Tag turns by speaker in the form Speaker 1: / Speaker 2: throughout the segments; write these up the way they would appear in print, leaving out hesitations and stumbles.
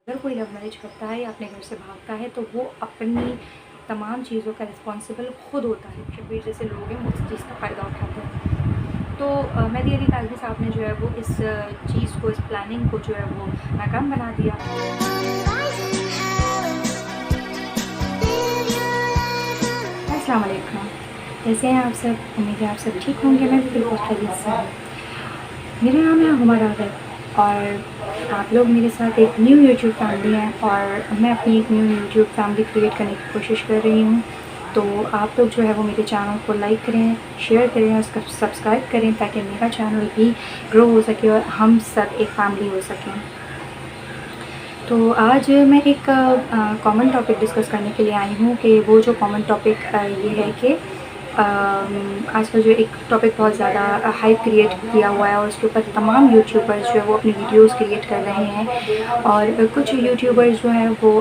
Speaker 1: اگر کوئی love marriage کرتا ہے یا اپنے گھر سے بھاگتا ہے تو وہ اپنی تمام چیزوں کا رسپانسبل خود ہوتا ہے. شبیر جیسے لوگ ہیں وہ اس چیز کا فائدہ اٹھاتے ہیں. تو مہدی علی کاظمی صاحب نے جو ہے وہ اس چیز کو، اس پلاننگ کو جو ہے وہ ناکام بنا دیا. السلام علیکم، کیسے ہیں آپ سب؟ امید ہے آپ سب ٹھیک ہوں گے. میں بھی بالکل خیریت سے ہوں. میرا نام ہے ہمارا راغب اور آپ لوگ میرے ساتھ ایک نیو یوٹیوب فیملی ہیں اور میں اپنی ایک نیو یوٹیوب فیملی کریٹ کرنے کی کوشش کر رہی ہوں. تو آپ لوگ جو ہے وہ میرے چینل کو لائک کریں، شیئر کریں اور اس کا سبسکرائب کریں تاکہ میرا چینل بھی گرو ہو سکے اور ہم سب ایک فیملی ہو سکیں. تو آج میں ایک کامن ٹاپک ڈسکس کرنے کے لیے آئی ہوں کہ وہ جو کامن ٹاپک یہ ہے کہ آج کل جو ایک ٹاپک بہت زیادہ ہائپ کریٹ کیا ہوا ہے اور اس کے اوپر تمام یوٹیوبرز جو ہے وہ اپنی ویڈیوز کریٹ کر رہے ہیں. اور کچھ یوٹیوبرز جو ہیں وہ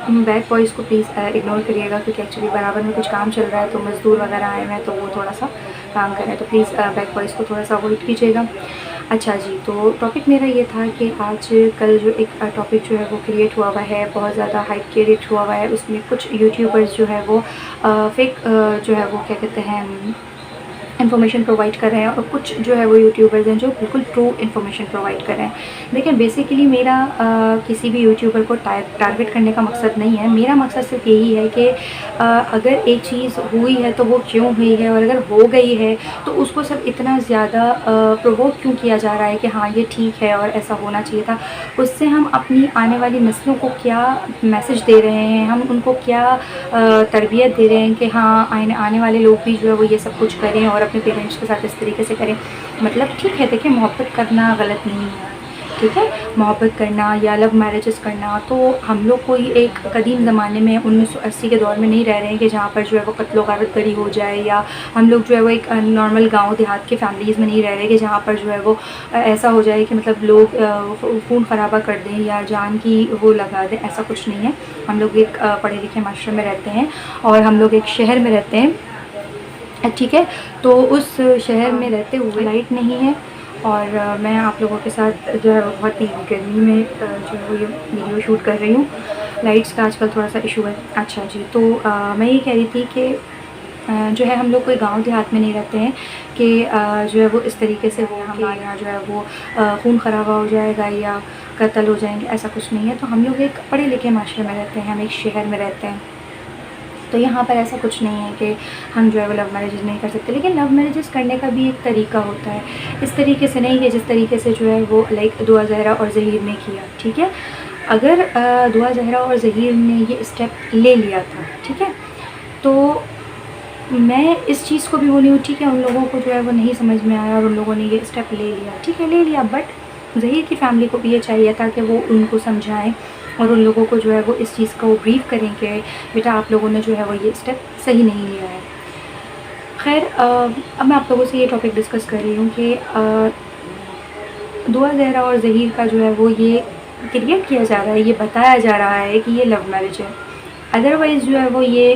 Speaker 1: بیک وائس کو پلیز اگنور کریے گا کیونکہ ایکچولی برابر میں کچھ کام چل رہا ہے تو مزدور وغیرہ آئے ہوئے ہیں تو وہ تھوڑا سا کام کریں تو پلیز بیک وائس کو تھوڑا سا اوائڈ کیجیے گا. اچھا جی، تو ٹاپک میرا یہ تھا کہ آج کل جو ایک ٹاپک جو ہے وہ کریٹ ہوا ہوا ہے، بہت زیادہ ہائپ کریٹ ہوا ہوا ہے. اس میں کچھ یوٹیوبرز جو ہے وہ فیک جو ہے وہ کیا کہتے ہیں انفارمیشن پرووائڈ کر رہے ہیں اور کچھ جو ہے وہ یوٹیوبرز ہیں جو بالکل ٹرو انفارمیشن پرووائڈ کر رہے ہیں. لیکن بیسیکلی میرا کسی بھی یوٹیوبر کو ٹارگٹ کرنے کا مقصد نہیں ہے. میرا مقصد صرف یہی ہے کہ اگر ایک چیز ہوئی ہے تو وہ کیوں ہوئی ہے، اور اگر ہو گئی ہے تو اس کو سب اتنا زیادہ پرووک کیوں کیا جا رہا ہے کہ ہاں یہ ٹھیک ہے اور ایسا ہونا چاہیے تھا. اس سے ہم اپنی آنے والی نسلوں کو کیا میسج دے رہے ہیں، ہم ان کو کیا تربیت دے رہے ہیں کہ ہاں آنے والے لوگ بھی جو ہے وہ یہ سب کچھ کریں اور اپنے پیرنٹس کے ساتھ اس طریقے سے کریں. مطلب ٹھیک ہے، دیکھیں محبت کرنا غلط نہیں ہے، ٹھیک ہے، محبت کرنا یا لو میرجز کرنا تو ہم لوگ کوئی ایک قدیم زمانے میں 1980 کے دور میں نہیں رہ رہے ہیں کہ جہاں پر جو ہے وہ قتل و غارت گری ہو جائے، یا ہم لوگ جو ہے وہ ایک نارمل گاؤں دیہات کے فیملیز میں نہیں رہ رہے کہ جہاں پر جو ہے وہ ایسا ہو جائے کہ مطلب لوگ خون خرابہ کر دیں یا جان کی وہ لگا دیں. ایسا کچھ نہیں ہے. ہم لوگ ایک پڑھے لکھے معاشرے میں رہتے ہیں اور ہم لوگ ایک شہر میں رہتے ہیں، ٹھیک ہے. تو اس شہر میں رہتے ہوئے لائٹ نہیں ہے اور میں آپ لوگوں کے ساتھ جو ہے وہ بہت ہی گرمی میں جو ہے وہ یہ ویڈیو شوٹ کر رہی ہوں. لائٹس کا آج کل تھوڑا سا ایشو ہے. اچھا جی، تو میں یہ کہہ رہی تھی کہ جو ہے ہم لوگ کوئی گاؤں دیہات میں نہیں رہتے ہیں کہ جو ہے وہ اس طریقے سے وہ ہمارے یہاں جو ہے وہ خون خرابہ ہو جائے گا یا قتل ہو جائیں گے، ایسا کچھ نہیں ہے. تو ہم لوگ ایک پڑھے لکھے معاشرے میں رہتے ہیں، ہم ایک شہر میں رہتے ہیں. تو یہاں پر ایسا کچھ نہیں ہے کہ ہم جو ہے وہ لو میرجز نہیں کر سکتے. لیکن لو میرجز کرنے کا بھی ایک طریقہ ہوتا ہے، اس طریقے سے نہیں کہ جس طریقے سے جو ہے وہ لائک دعا زہرا اور ظہیر نے کیا. ٹھیک ہے، اگر دعا زہرا اور ظہیر نے یہ اسٹیپ لے لیا تھا، ٹھیک ہے، تو میں اس چیز کو بھی بولی ہوں ٹھیک ہے ان لوگوں کو جو ہے وہ نہیں سمجھ میں آیا اور ان لوگوں نے یہ اسٹیپ لے لیا، ٹھیک ہے لے لیا. بٹ ظہیر کی فیملی کو بھی یہ چاہیے تھا کہ وہ ان کو سمجھائیں اور ان لوگوں کو جو ہے وہ اس چیز کو بریف کریں کہ بیٹا آپ لوگوں نے جو ہے وہ یہ اسٹیپ صحیح نہیں لیا ہے. خیر، اب میں آپ لوگوں سے یہ ٹاپک ڈسکس کر رہی ہوں کہ دعا زہرا اور ظہیر کا جو ہے وہ یہ کریٹ کیا جا رہا ہے، یہ بتایا جا رہا ہے کہ یہ لو میرج ہے. ادروائز جو ہے وہ یہ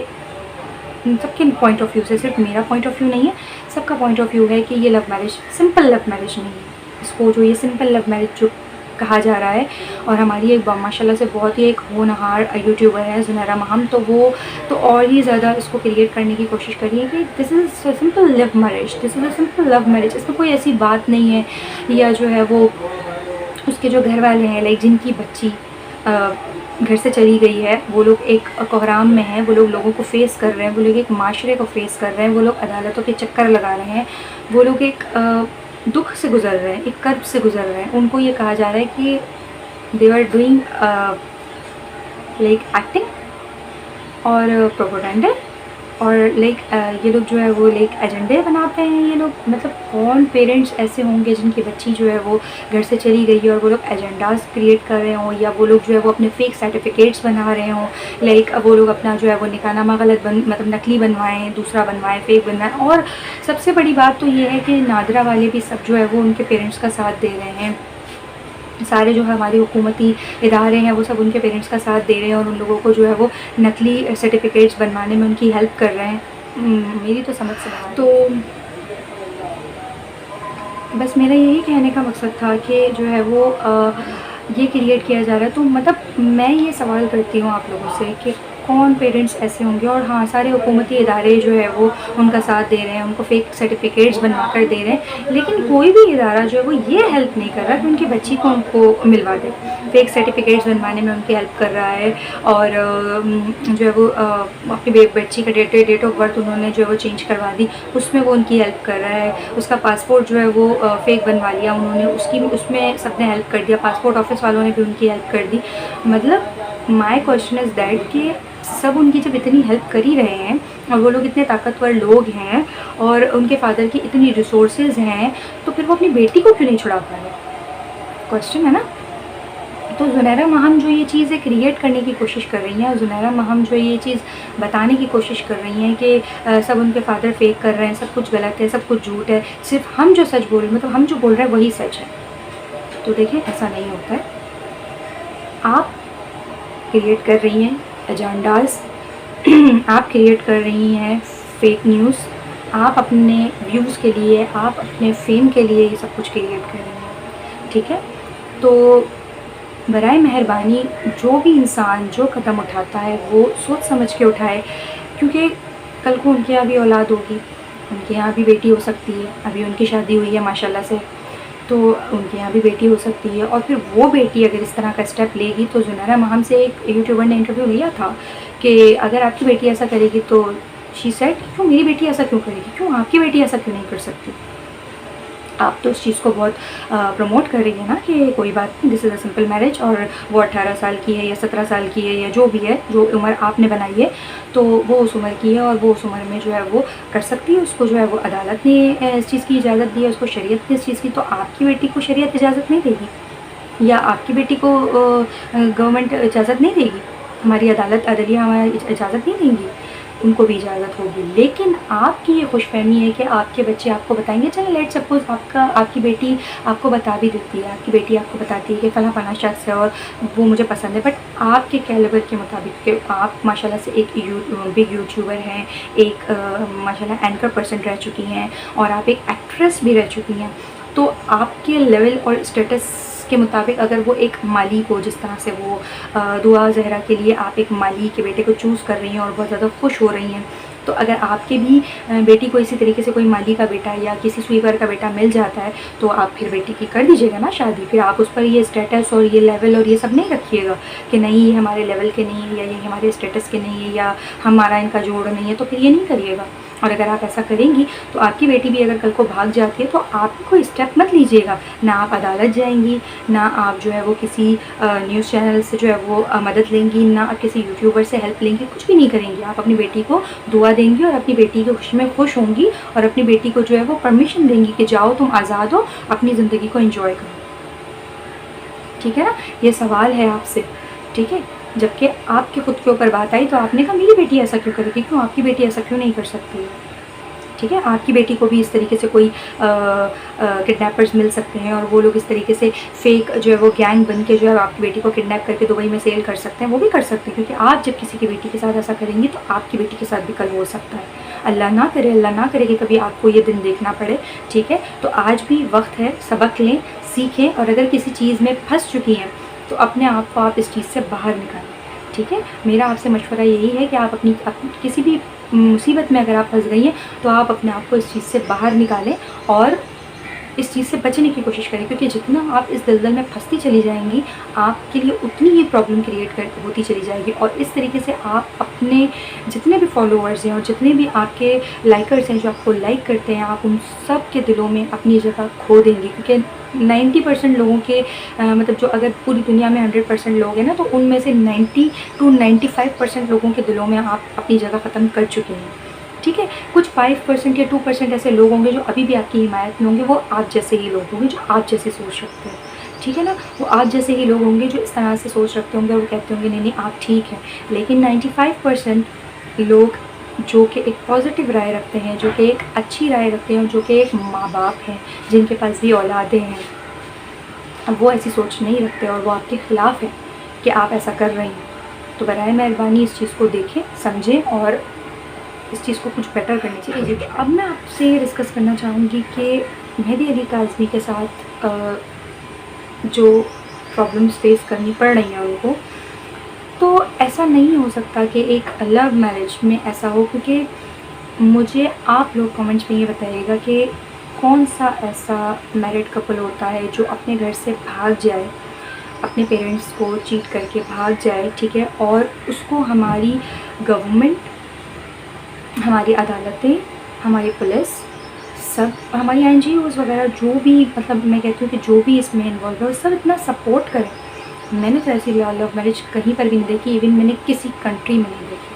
Speaker 1: سب کے پوائنٹ آف ویو سے، صرف میرا پوائنٹ آف ویو نہیں ہے، سب کا پوائنٹ آف ویو ہے کہ یہ love marriage simple love marriage نہیں ہے. اس کو جو یہ سمپل لو میرج جو کہا جا رہا ہے، اور ہماری ایک ماشاء اللہ سے بہت ہی ایک ہونہار یوٹیوبر ہے زنیرہ مہم، تو وہ تو اور ہی زیادہ اس کو کریٹ کرنے کی کوشش کری ہے کہ this is simple love marriage, this is a simple love marriage. اس میں کوئی ایسی بات نہیں ہے. یا جو ہے وہ اس کے جو گھر والے ہیں لائک جن کی بچی گھر سے چلی گئی ہے، وہ لوگ ایک کوہرام میں ہیں، وہ لوگ لوگوں کو فیس کر رہے ہیں، وہ لوگ ایک معاشرے کو فیس کر رہے ہیں، وہ لوگ عدالتوں کے چکر لگا رہے ہیں، وہ لوگ ایک دکھ سے گزر رہے ہیں، ایک کرب سے گزر رہے ہیں. ان کو یہ کہا جا رہا ہے کہ they are doing like acting اور پروپیگنڈا، اور لائک یہ لوگ جو ہے وہ لائک ایجنڈے بناتے ہیں. یہ لوگ مطلب کون پیرنٹس ایسے ہوں گے جن کی بچی جو ہے وہ گھر سے چلی گئی ہے اور وہ لوگ ایجنڈاز کریٹ کر رہے ہوں، یا وہ لوگ جو ہے وہ اپنے فیک سرٹیفکیٹس بنا رہے ہوں، لائک وہ لوگ اپنا جو ہے وہ نکاح نامہ غلط مطلب نقلی بنوائیں، دوسرا بنوائیں، فیک بنوائیں. اور سب سے بڑی بات تو یہ ہے کہ نادرہ والے بھی سب جو ہے وہ ان کے پیرنٹس کا ساتھ دے رہے ہیں. سارے جو ہماری حکومتی ادارے ہیں وہ سب ان کے پیرنٹس کا ساتھ دے رہے ہیں اور ان لوگوں کو جو ہے وہ نقلی سرٹیفکیٹس بنوانے میں ان کی ہیلپ کر رہے ہیں. میری تو سمجھ سے باہر. تو بس میرا یہی کہنے کا مقصد تھا کہ جو ہے وہ یہ کریٹ کیا جا رہا ہے. تو مطلب میں یہ سوال کرتی ہوں آپ لوگوں سے کہ کون پیرنٹس ایسے ہوں گے. اور ہاں سارے حکومتی ادارے جو ہے وہ ان کا ساتھ دے رہے ہیں, ان کو فیک سرٹیفکیٹس بنوا کر دے رہے ہیں, لیکن کوئی بھی ادارہ جو ہے وہ یہ ہیلپ نہیں کر رہا کہ ان کی بچی کو ان کو ملوا دے. فیک سرٹیفکیٹس بنوانے میں ان کی ہیلپ کر رہا ہے, اور جو ہے وہ اپنی بچی کا ڈیٹ آف برتھ انہوں نے جو ہے وہ چینج کروا دی, اس میں وہ ان کی ہیلپ کر رہا ہے. اس کا پاسپورٹ جو ہے وہ فیک بنوا لیا انہوں نے, اس کی بھی اس میں سب نے ہیلپ کر دیا, پاسپورٹ آفس والوں نے بھی ان کی ہیلپ کر دی. مطلب مائی کوشچن از دیٹ کہ سب ان کی جب اتنی ہیلپ کر ہی رہے ہیں, اور وہ لوگ اتنے طاقتور لوگ ہیں, اور ان کے فادر کی اتنی ریسورسز ہیں, تو پھر وہ اپنی بیٹی کو کیوں نہیں چھڑا پا رہے؟ کوشچن ہے نا. تو زنیرہ ماہم جو یہ چیزیں کریٹ کرنے کی کوشش کر رہی ہیں, اور زنیرہ ماہم جو یہ چیز بتانے کی کوشش کر رہی ہیں کہ سب ان کے فادر فیک کر رہے ہیں, سب کچھ غلط ہے, سب کچھ جھوٹ ہے, صرف ہم جو سچ بول رہے ہیں, مطلب ہم جو بول رہے ہیں وہی سچ ہے. تو دیکھیں ایسا نہیں ہوتا ہے. آپ کریٹ کر رہی ہیں ایجنڈاز, آپ کریٹ کر رہی ہیں فیک نیوز, آپ اپنے ویوز کے لیے, آپ اپنے فیم کے لیے یہ سب کچھ کریٹ کر رہی ہیں. ٹھیک ہے, تو برائے مہربانی جو بھی انسان جو قدم اٹھاتا ہے وہ سوچ سمجھ کے اٹھائے, کیونکہ کل کو ان کے یہاں بھی اولاد ہوگی, ان کے یہاں بھی بیٹی ہو سکتی ہے. ابھی ان کی شادی ہوئی ہے ماشاءاللہ سے, تو ان کے یہاں بھی بیٹی ہو سکتی ہے. اور پھر وہ بیٹی اگر اس طرح کا اسٹیپ لے گی, تو زنیرہ ماہم سے ایک یوٹیوبر نے انٹرویو لیا تھا کہ اگر آپ کی بیٹی ایسا کرے گی, تو شی سیڈ کیوں میری بیٹی ایسا کیوں کرے گی, کیوں آپ کی بیٹی ایسا کیوں نہیں کر سکتی. آپ تو اس چیز کو بہت پروموٹ کر رہی ہے نا کہ کوئی بات نہیں, دس از اے سمپل میرج, اور وہ 18 سال کی ہے یا 17 سال کی ہے یا جو بھی ہے, جو عمر آپ نے بنائی ہے تو وہ اس عمر کی ہے, اور وہ اس عمر میں جو ہے وہ کر سکتی ہے. اس کو جو ہے وہ عدالت نے اس چیز کی اجازت دی ہے, اس کو شریعت نے اس چیز کی. تو آپ کی بیٹی کو شریعت اجازت نہیں دے گی, یا آپ کی بیٹی کو گورنمنٹ اجازت نہیں دے گی, ہماری عدالت عدلیہ ہماری اجازت نہیں دیں گی, ان کو بھی اجازت ہوگی. لیکن آپ کی یہ خوش فہمی ہے کہ آپ کے بچے آپ کو بتائیں گے. چلیں لیٹ سپوز آپ کی بیٹی آپ کو بتا بھی دیتی ہے, آپ کی بیٹی آپ کو بتاتی ہے کہ فلاں فلاں شخص ہے اور وہ مجھے پسند ہے, بٹ آپ کے کیلیبر کے مطابق, کہ آپ ماشاءاللہ سے ایک بگ یوٹیوبر ہیں, ایک ماشاءاللہ اینکر پرسن رہ چکی ہیں, اور آپ ایک ایکٹریس بھی رہ چکی ہیں, تو آپ کے لیول اور اسٹیٹس کے مطابق اگر وہ ایک مالی کو, جس طرح سے وہ دعا زہرا کے لیے آپ ایک مالی کے بیٹے کو چوز کر رہی ہیں اور بہت زیادہ خوش ہو رہی ہیں, تو اگر آپ کے بھی بیٹی کو اسی طریقے سے کوئی مالی کا بیٹا یا کسی سویپر کا بیٹا مل جاتا ہے, تو آپ پھر بیٹی کی کر دیجیے گا نا شادی. پھر آپ اس پر یہ اسٹیٹس اور یہ لیول اور یہ سب نہیں رکھیے گا کہ نہیں یہ ہمارے لیول کے نہیں ہے, یا یہ ہمارے اسٹیٹس کے نہیں ہے, یا ہمارا ان کا جوڑ نہیں ہے, تو پھر یہ نہیں کریے گا. اور اگر آپ ایسا کریں گی تو آپ کی بیٹی بھی اگر کل کو بھاگ جاتی ہے, تو آپ کوئی اسٹیپ مت لیجیے گا, نہ آپ عدالت جائیں گی, نہ آپ جو ہے وہ کسی نیوز چینل سے جو ہے وہ مدد لیں گی, نہ آپ کسی یوٹیوبر سے ہیلپ لیں گی, کچھ بھی نہیں کریں گی. آپ اپنی بیٹی کو دعا دیں گی, اور اپنی بیٹی کی خوشی میں خوش ہوں گی, اور اپنی بیٹی کو جو ہے وہ پرمیشن دیں گی کہ جاؤ تم آزاد ہو, اپنی زندگی کو انجوائے کرو. ٹھیک ہے نا, یہ سوال ہے آپ سے. ٹھیک ہے, جبکہ آپ کے خود کے اوپر بات آئی تو آپ نے کہا میری بیٹی ایسا کیوں کرے گی, کیوں آپ کی بیٹی ایسا کیوں نہیں کر سکتی ہے. ٹھیک ہے, آپ کی بیٹی کو بھی اس طریقے سے کوئی کڈنیپرز مل سکتے ہیں, اور وہ لوگ اس طریقے سے فیک جو ہے وہ گینگ بن کے جو ہے آپ کی بیٹی کو کڈنیپ کر کے دبئی میں سیل کر سکتے ہیں, وہ بھی کر سکتے ہیں. کیونکہ آپ جب کسی کی بیٹی کے ساتھ ایسا کریں گی تو آپ کی بیٹی کے ساتھ بھی کل ہو سکتا ہے. اللہ نہ کرے, اللہ نہ کرے کہ کبھی آپ کو یہ دن دیکھنا پڑے. ٹھیک ہے, تو آج بھی وقت ہے, سبق لیں, سیکھیں, اور اگر کسی چیز میں پھنس چکی ہیں تو اپنے آپ کو آپ اس چیز سے باہر نکالیں. ٹھیک ہے, میرا آپ سے مشورہ یہی ہے کہ آپ اپنی کسی بھی مصیبت میں اگر آپ پھنس گئی ہیں تو آپ اپنے آپ کو اس چیز سے باہر نکالیں, اور اس چیز سے بچنے کی کوشش کریں. کیونکہ جتنا آپ اس دلدل میں پھنستی چلی جائیں گی, آپ کے لیے اتنی ہی پرابلم کریٹ ہوتی چلی جائے گی. اور اس طریقے سے آپ اپنے جتنے بھی فالوورز ہیں اور جتنے بھی آپ کے لائکرز ہیں جو آپ کو لائک کرتے ہیں, آپ ان سب کے دلوں میں اپنی جگہ کھو دیں گی. کیونکہ 90% لوگوں کے مطلب جو اگر پوری دنیا میں 100% لوگ ہیں نا, تو ان میں سے 90 to 95% لوگوں کے دلوں میں آپ اپنی جگہ ختم کر چکے ہیں. ٹھیک ہے, کچھ 5% یا 2% ایسے لوگ ہوں گے جو ابھی بھی آپ کی حمایت میں ہوں گے, وہ آپ جیسے ہی لوگ ہوں گے جو آپ جیسے سوچ رکھتے ہیں. ٹھیک ہے نا, وہ آپ جیسے ہی لوگ ہوں گے جو اس طرح سے سوچ رکھتے ہوں گے, اور وہ کہتے ہوں گے نہیں نہیں آپ ٹھیک ہیں. لیکن 95% لوگ جو کہ ایک پازیٹیو رائے رکھتے ہیں, جو کہ ایک اچھی رائے رکھتے ہیں, جو کہ ایک ماں باپ ہیں جن کے پاس بھی اولادیں ہیں, وہ ایسی سوچ نہیں رکھتے, اور وہ آپ کے خلاف ہیں کہ آپ ایسا کر رہے ہیں. تو برائے مہربانی اس چیز کو دیکھیں, سمجھیں, اور اس چیز کو کچھ بیٹر کرنی چاہیے. تو اب میں آپ سے یہ ڈسکس کرنا چاہوں گی کہ مہدی علی کاظمی کے ساتھ جو प्रॉब्लम्स फेस करनी पड़ रही हैं उनको, तो ऐसा नहीं हो सकता कि एक लव मैरिज में ऐसा हो। क्योंकि मुझे आप लोग कमेंट्स में ये बताइएगा कि कौन सा ऐसा मैरिड कपल होता है जो अपने घर से भाग जाए, अपने पेरेंट्स को चीट करके भाग जाए, ठीक है, और उसको हमारी गवर्नमेंट, हमारी अदालतें, हमारी पुलिस, सब हमारी NGOs वगैरह जो भी, मतलब मैं कहती हूँ कि जो भी इसमें इन्वॉल्व है, सब इतना सपोर्ट करें। मैंने तो ऐसी लव मैरिज कहीं पर भी नहीं देखी, इवन मैंने किसी कंट्री में नहीं देखी।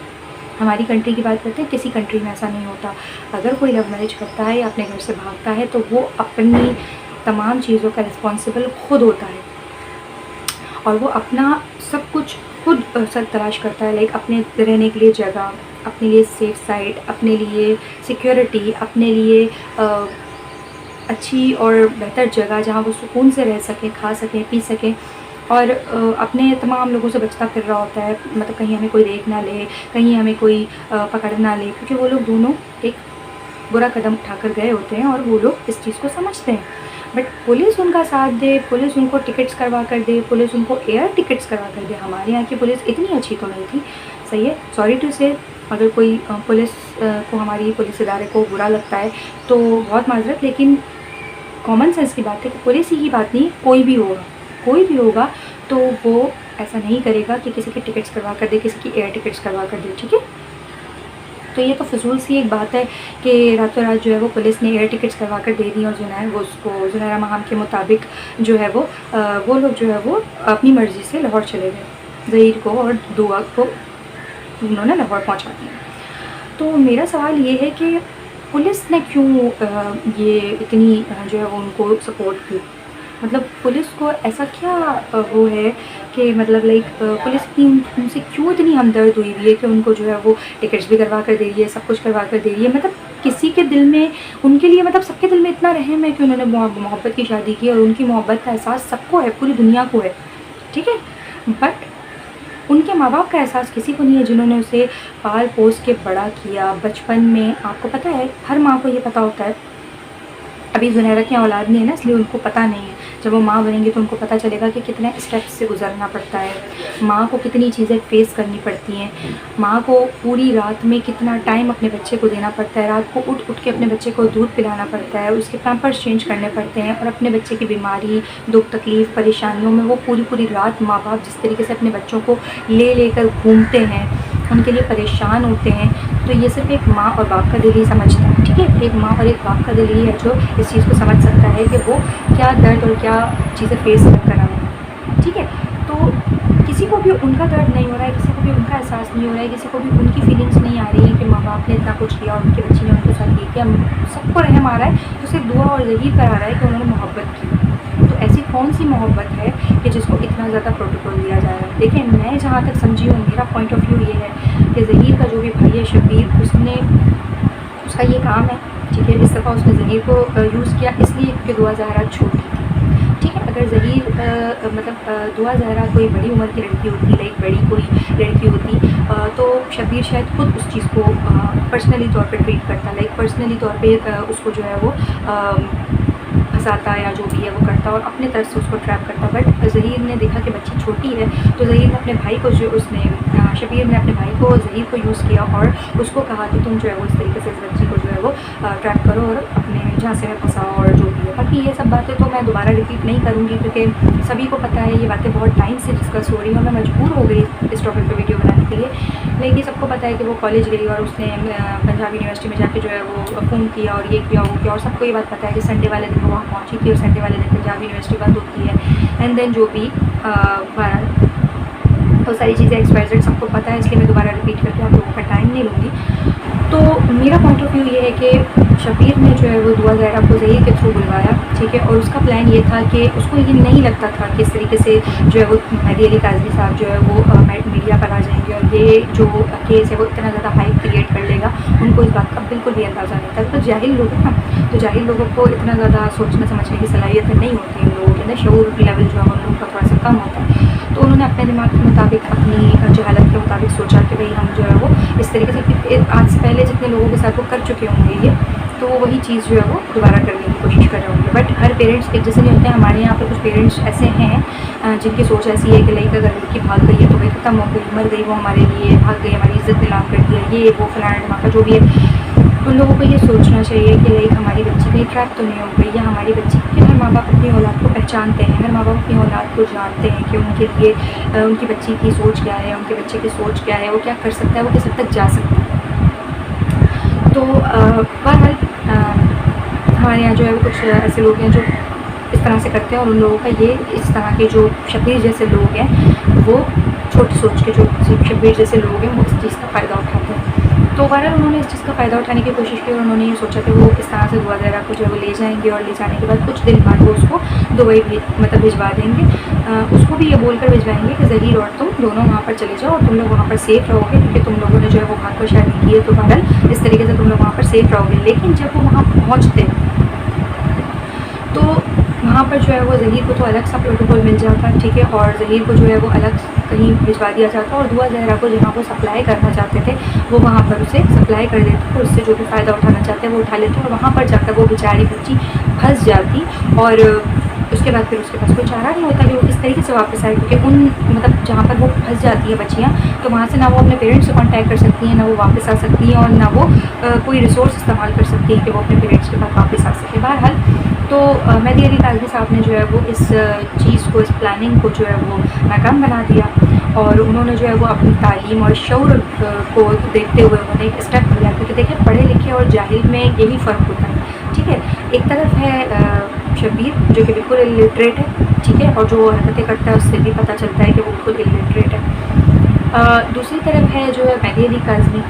Speaker 1: हमारी कंट्री की बात करते हैं, किसी कंट्री में ऐसा नहीं होता। अगर कोई लव मैरिज करता है या अपने घर से भागता है तो वो अपनी तमाम चीज़ों का रिस्पॉन्सिबल खुद होता है और वो अपना सब कुछ खुद सर तलाश करता है। लाइक अपने रहने के लिए जगह, अपने लिए सेफ साइड, अपने लिए सिक्योरिटी, अपने लिए अच्छी और बेहतर जगह जहाँ वो सुकून से रह सकें, खा सकें, पी सकें, और अपने तमाम लोगों से बचता फिर रहा होता है। मतलब कहीं हमें कोई देख ना ले, कहीं हमें कोई पकड़ ना ले, क्योंकि वो लोग दोनों एक बुरा कदम उठाकर गए होते हैं और वो लोग इस चीज़ को समझते हैं। बट पुलिस उनका साथ दे, पुलिस उनको टिकट्स करवा कर दे, पुलिस उनको एयर टिकट्स करवा कर दे। हमारे यहाँ की पुलिस इतनी अच्छी तो नहीं थी, सही है, सॉरी टू से, अगर कोई पुलिस को, हमारी पुलिस इदारे को बुरा लगता है तो बहुत माजरत, लेकिन कॉमन सेंस की बात है कि पुलिस ही की बात नहीं, कोई भी होगा तो वो ऐसा नहीं करेगा कि किसी की टिकट्स करवा कर दे, किसी की एयर टिकट्स करवा कर दे, ठीक है। तो ये तो फजूल सी एक बात है कि रातों रात जो है वो पुलिस ने एयर टिकट्स करवा कर दे दी और जुनैरा महाम के मुताबिक जो है वो लोग जो है वो अपनी मर्ज़ी से लाहौर चले गए, ज़हीर को और दुआ को उन्होंने लाहौर पहुंचा दिया। तो मेरा सवाल ये है कि पुलिस ने क्यों ये इतनी जो है वो उनको सपोर्ट की। मतलब पुलिस को ऐसा क्या वो है कि मतलब लाइक पुलिस की उनसे क्यों इतनी हमदर्द हुई है कि उनको जो है वो टिकट्स भी करवा कर दे रही है, सब कुछ करवा कर दे रही है। मतलब किसी के दिल में, उनके लिए, मतलब सबके दिल में इतना रहम है कि उन्होंने मोहब्बत की शादी की और उनकी मोहब्बत का एहसास सबको है, पूरी दुनिया को है, ठीक है। बट उनके माँ बाप का एहसास किसी को नहीं है जिन्होंने उसे पाल पोस के बड़ा किया बचपन में। आपको पता है, हर माँ को ये पता होता है। अभी जुनैरा की औलाद नहीं है ना, इसलिए उनको पता नहीं है। जब वो माँ बनेंगी तो उनको पता चलेगा कि कितने स्टेप्स से गुजरना पड़ता है, माँ को कितनी चीज़ें फेस करनी पड़ती हैं, माँ को पूरी रात में कितना टाइम अपने बच्चे को देना पड़ता है, रात को उठ के अपने बच्चे को दूध पिलाना पड़ता है, उसके पैम्पर्स चेंज करने पड़ते हैं, और अपने बच्चे की बीमारी, दुख तकलीफ़, परेशानियों में वो पूरी रात माँ बाप जिस तरीके से अपने बच्चों को लेकर घूमते हैं, उनके लिए परेशान होते हैं। तो ये सिर्फ एक माँ और बाप का दिल ही समझता है, ठीक है। एक माँ और एक बाप का दिल ही है जो इस चीज़ को समझ सकता है कि वो क्या दर्द और क्या चीज़ें फेस कर रहे हैं, ठीक है। तो किसी को भी उनका दर्द नहीं हो रहा है, किसी को भी उनका एहसास नहीं हो रहा है, किसी को भी उनकी फीलिंग्स नहीं आ रही है कि माँ बाप ने इतना कुछ किया और उनके बच्चे ने उनके साथ ये किया। सबको रहम आ रहा है, तो सिर्फ दुआ और ज़हीर करा रहा है कि उन्होंने मोहब्बत की। तो ऐसी कौन सी मोहब्बत है कि जिसको इतना ज़्यादा प्रोटोकॉल दिया जा रहा है। देखिए, मैं जहाँ तक समझी हूँ, मेरा पॉइंट ऑफ व्यू ये है कि ज़हीर का जो भी भाई है शब्बीर, उसका ये काम है, ठीक है। इस दफ़ा उसने ज़हीर को यूज़ किया इसलिए क्योंकि दुआ ज़हरा छोटी थी, ठीक है। अगर ज़हीर मतलब दुआ ज़हरा कोई बड़ी उम्र की लड़की होती, लाइक बड़ी कोई लड़की होती, तो शब्बीर शायद खुद उस चीज़ को पर्सनली तौर पर ट्रीट करता, लाइक पर्सनली तौर पर उसको जो है वो फंसाता या जो भी है वो करता और अपने तरफ से उसको ट्रैप करता। बट ज़हीर ने देखा कि बच्ची छोटी है, तो ज़हीर ने अपने भाई को शब्बीर ने अपने भाई को ज़हीर को यूज़ किया और उसको कहा कि तुम जो है वो इस तरीके से इस बच्ची को जो है वो ट्रैप करो और अपने झांसे में फंसाओ और जो भी है। बाकी ये सब बातें तो मैं दोबारा रिपीट नहीं करूँगी क्योंकि सभी को पता है, ये बातें बहुत टाइम से डिस्कस हो रही हैं और मैं मजबूर हो गई इस टॉपिक पर वीडियो बनाने के लिए। लेकिन सबको पता है कि वो कॉलेज गई और उसने पंजाब यूनिवर्सिटी में जाके जो है वो फ़ोन किया और ये किया वो किया, और सबको ये बात पता है कि संडे वाले दिन वो वहाँ पहुँची थी और संडे वाले दिन पंजाब यूनिवर्सिटी बंद होती है। एंड देन जो भी तो सारी चीज़ें एक्सपायर्ड सबको पता है, इसलिए मैं दोबारा रिपीट करके आप लोगों का टाइम नहीं लूँगी। तो मेरा पॉइंट ऑफ व्यू ये है कि शब्बीर ने जो है वो दुआ ज़हरा को ज़हीर के थ्रू बुलवाया, ठीक है। और उसका प्लान ये था कि उसको ये नहीं लगता था कि इस तरीके से जो है वो मेहदी अली काज़मी साहब जो है वो मीडिया पर आ जाएंगे और ये जो केस है वो इतना ज़्यादा हाइप क्रिएट कर लेगा। उनको इस बात का बिल्कुल भी अंदाज़ा नहीं था। तो जाहिल लोग हैं ना, तो जाहिल लोगों को इतना ज़्यादा सोचने समझने की सलाहियत नहीं होती, इन लोगों के अंदर शऊर लेवल जो है उन लोगों का थोड़ा सा कम होता है। तो उन्होंने अपने दिमाग के मुताबिक, अपनी जहालत के मुताबिक सोचा कि भाई हम जो है वो इस तरीके से, आज से पहले जितने लोगों के साथ वो कर चुके होंगे ये, तो वही चीज़ जो है वो दोबारा करने की कोशिश कर रहे होंगे। बट हर पेरेंट्स एक जैसे नहीं होते हैं। हमारे यहाँ पर कुछ पेरेंट्स ऐसे हैं जिनकी सोच ऐसी है कि लड़का अगर लड़की भाग गई है तो भाई ख़त्म हो गई, मर गई वो हमारे लिए, भाग गई, हमारी इज्जत नीलाम कर दिया, ये वो फलाना ढमाका जो भी है। उन लोगों को ये सोचना चाहिए कि लाइक हमारी बच्ची कहीं ट्रैप तो नहीं हो गई, या हमारी बच्ची, क्योंकि हर माँ बाप अपनी औलाद को पहचानते हैं, हर माँ बाप अपनी औलाद को जानते हैं कि उनके लिए उनकी बच्ची की सोच क्या है, उनके बच्चे की सोच क्या है, वो क्या कर सकता है, वो किस हद तक जा सकता है। तो बहरहाल हमारे यहाँ जो है वो कुछ ऐसे लोग हैं जो इस तरह से करते हैं, और उन लोगों का ये, इस तरह के जो शब्बीर जैसे लोग हैं, वो छोटी सोच के जो शब्बीर जैसे लोग हैं, वो इस चीज़ का फ़ायदा उठाते हैं। तो बहरहाल उन्होंने इस चीज़ का फ़ायदा उठाने की कोशिश की, और उन्होंने ये सोचा कि वो इस तरह से दुआ ज़हरा को जो है वो ले जाएंगे, और ले जाने के बाद कुछ दिन बाद वो उसको दुबई भी मतलब भिजवा देंगे। उसको भी ये बोल कर भिजवाएंगे कि ज़हीर और तुम दोनों वहाँ पर चले जाओ, और तुम लोग वहाँ पर सेफ़ रहोगे, क्योंकि तुम लोगों ने जो है वो भाग कर शादी की है, तो बहरहाल इस तरीके से तुम लोग वहाँ पर सेफ़ रहोगे। लेकिन जब वो वहाँ पहुँचते तो वहाँ पर जो है वो ज़हीर को तो अलग सा प्रोटोकॉल मिल जाता, ठीक है, और ज़हीर को जो है वो अलग कहीं भिजवा दिया जाता, और दुआ ज़हरा को जहाँ वो सप्लाई करना चाहते थे वो वहाँ पर उसे सप्लाई कर देते, तो उससे जो भी फ़ायदा उठाना चाहते हैं वो उठा लेते, और वहाँ पर जाकर वो बेचारी बच्ची फंस जाती, और उसके बाद फिर उसके पास कोई चारा नहीं होता कि वो किस तरीके से वापस आए, क्योंकि उन मतलब जहाँ पर वो फंस जाती है बच्चियाँ, तो वहाँ से ना वो अपने पेरेंट्स से कांटेक्ट कर सकती हैं, ना वो वापस आ सकती हैं, और ना वो कोई रिसोर्स इस्तेमाल कर सकती हैं कि वो अपने पेरेंट्स के पास वापस आ सके। बहरहाल तो मेहदी अली काज़मी साहब ने जो है वो इस चीज़ को, इस प्लानिंग को जो है वो नाकाम बना दिया, और उन्होंने जो है वो अपनी तालीम और शऊर को देखते हुए उन्होंने एक स्टेप लिया, क्योंकि देखिए पढ़े लिखे और जाहिल में यही फ़र्क होता है, ठीक है। एक तरफ है शब्बीर जो कि बिल्कुल इलिटरेट है, ठीक है, और जो हरकतें करता है उससे भी पता चलता है कि वो बिल्कुल इलिटरेट है। दूसरी तरफ है जो है मेहदी अली काज़मी,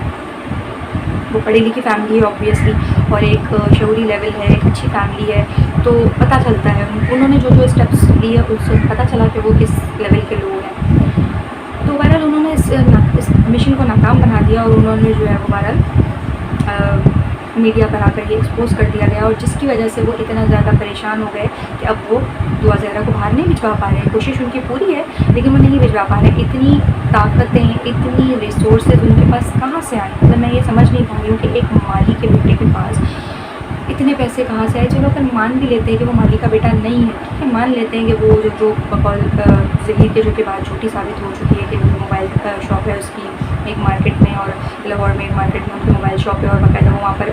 Speaker 1: वो पढ़ी लिखी फैमिली है ऑब्वियसली, और एक शऊरी लेवल है, एक अच्छी फैमिली है, तो पता चलता है उन्होंने जो जो स्टेप्स लिए उससे पता चला कि वो किस लेवल के लोग हैं। तो बहरहाल उन्होंने इस मिशन को नाकाम बना दिया, और उन्होंने जो है वो बहरहाल मीडिया पर आकर ये एक्सपोज कर दिया गया, और जिसकी वजह से वो इतना ज़्यादा परेशान हो गए कि अब वो दुआ ज़हरा को बाहर नहीं भिजवा पा रहे हैं। कोशिश उनकी पूरी है लेकिन वो नहीं भिजवा पा रहे हैं। इतनी ताकतें, इतनी रिसोर्सेज उनके पास कहाँ से आए, मतलब मैं ये समझ नहीं पा रही हूँ कि एक माली के बेटे के पास इतने पैसे कहाँ से आए। चलो अपन मान भी लेते हैं कि वो माली का बेटा नहीं है, ठीक है, मान लेते हैं कि वो जो बकौल ज़हीर के जो कि बात झूठी साबित हो चुकी है कि मोबाइल का शॉप है उसकी एक मार्केट में, और लाहौर में एक मार्केट में उनकी मोबाइल शॉप है, और बाकायदा वो वहाँ पर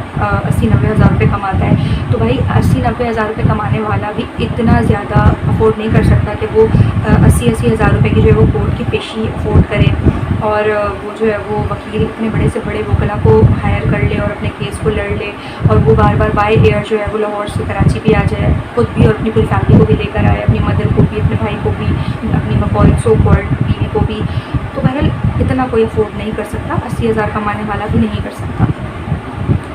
Speaker 1: 80-90 हज़ार रुपये कमाता है। तो भाई 80-90 हज़ार रुपये कमाने वाला भी इतना ज़्यादा अफोर्ड नहीं कर सकता कि वो 80-80 हज़ार रुपये की जो है वो कोर्ट की पेशी अफोर्ड करे, और वो जो है वो वकील इतने बड़े से बड़े वकला को हायर कर ले और अपने केस को लड़ ले, और वो बार बार बाय एयर जो है वो लाहौर से कराची भी आ जाए, खुद भी और अपनी पूरी फैमिली को भी लेकर आए, अपनी मदर को भी, अपने भाई को भी, अपनी बकौल सो कॉल्ड बीवी को भी। तो बहरहाल इतना कोई अफोर्ड नहीं कर सकता, 80 हज़ार कमाने वाला भी नहीं कर सकता।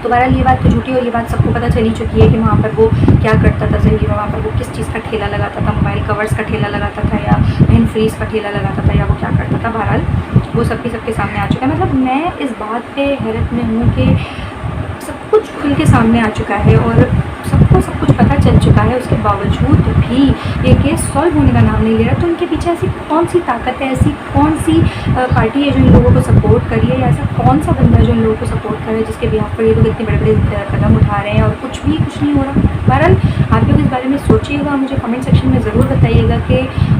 Speaker 1: तो बहरहाल ये बात तो झूठी, और ये बात सबको पता चली चुकी है कि वहाँ पर वो क्या करता था ज़हीर, वहाँ पर वो किस चीज़ का ठेला लगाता था, मोबाइल कवर्स का ठेला लगाता था, या पेन फ्रीज का ठेला लगाता था, या वो क्या करता था। बहरहाल वो सबके सामने आ चुका है। मतलब मैं इस बात पे हैरत में हूँ कि सब कुछ खुल के सामने आ चुका है, और सबको सब कुछ पता चल चुका है, उसके बावजूद भी ये केस सॉल्व होने का नाम नहीं ले रहा। तो इनके पीछे ऐसी कौन सी ताकत है, ऐसी कौन सी पार्टी है जो इन लोगों को सपोर्ट कर रही है, या ऐसा कौन सा बंदा है जो इन लोगों को सपोर्ट कर रहा है, जिसके बिहाफ पर ये लोग इतने बड़े बड़े कदम उठा रहे हैं और कुछ नहीं हो रहा। बहरहाल आप लोग इस बारे में सोचिएगा, मुझे कमेंट सेक्शन में ज़रूर बताइएगा कि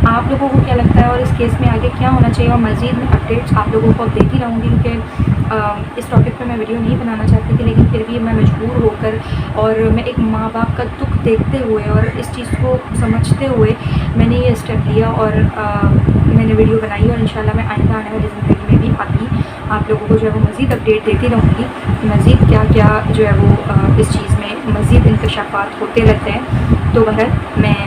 Speaker 1: आप लोगों को क्या लगता है, और इस केस में आगे क्या होना चाहिए। और मज़ीद अपडेट्स आप लोगों को देती रहूँगी, क्योंकि इस टॉपिक पे मैं वीडियो नहीं बनाना चाहती थी, लेकिन फिर भी मैं मजबूर होकर, और मैं एक माँ बाप का दुख देखते हुए और इस चीज़ को समझते हुए मैंने ये स्टेप लिया, और मैंने वीडियो बनाई, और इंशाल्लाह मैं आइंदा आने वाली ज़िंदगी में भी आगे आप लोगों को जो है वो मज़ीद अपडेट देती रहूँगी, मज़ीद क्या क्या जो है वो इस चीज़ में मज़ीद इंकशाफात होते रहते हैं। तो बहरहाल मैं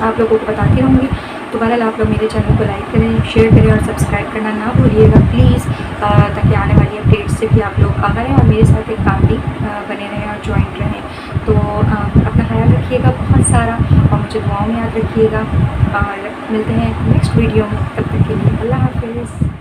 Speaker 1: आप लोगों को बताती रहूँगी। तो बहरहाल आप लोग मेरे चैनल को लाइक करें, शेयर करें और सब्सक्राइब करना ना भूलिएगा प्लीज़, ताकि आने वाली अपडेट्स से भी आप लोग आ गए और मेरे साथ एक फैमिली बने रहें और जॉइंट रहें। तो अपना ख्याल रखिएगा बहुत सारा, और मुझे दुआओं में याद रखिएगा, और मिलते हैं नेक्स्ट वीडियो में। तब तक के लिए अल्लाह हाफ़िज़।